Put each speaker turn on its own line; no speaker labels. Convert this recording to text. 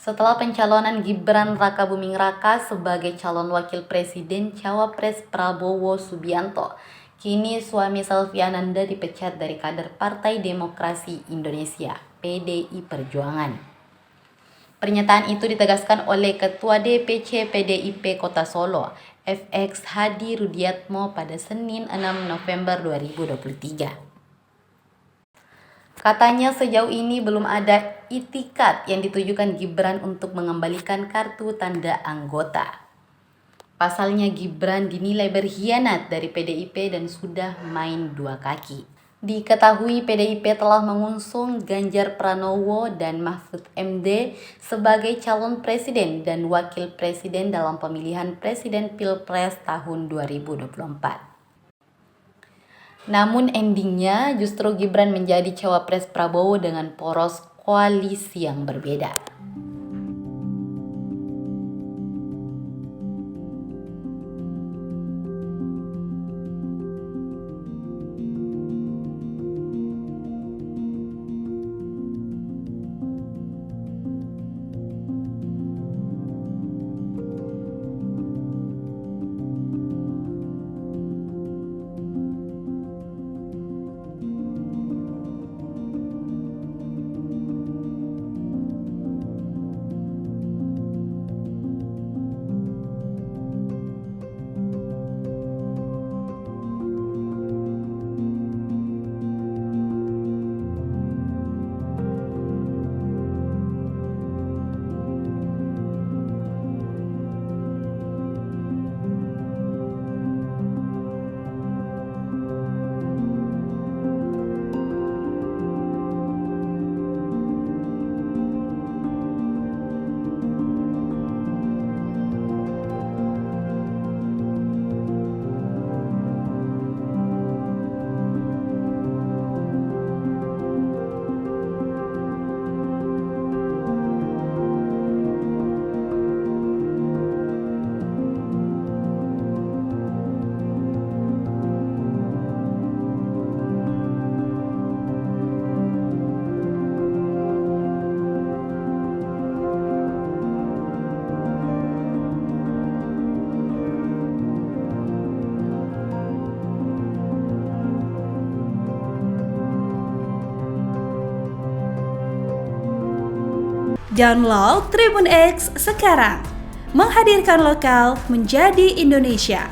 Setelah pencalonan Gibran Rakabuming Raka sebagai calon wakil presiden Cawapres Prabowo Subianto, kini suami Selvi Ananda dipecat dari kader Partai Demokrasi Indonesia (PDI Perjuangan). Pernyataan itu ditegaskan oleh Ketua DPC PDIP Kota Solo, FX Hadi Rudiatmo pada Senin 6 November 2023. Katanya sejauh ini belum ada itikat yang ditujukan Gibran untuk mengembalikan kartu tanda anggota. Pasalnya Gibran dinilai berkhianat dari PDIP dan sudah main dua kaki. Diketahui PDIP telah mengusung Ganjar Pranowo dan Mahfud MD sebagai calon presiden dan wakil presiden dalam pemilihan presiden Pilpres tahun 2024. Namun endingnya justru Gibran menjadi cawapres Prabowo dengan poros koalisi yang berbeda.
Download Tribun X sekarang, menghadirkan lokal menjadi Indonesia.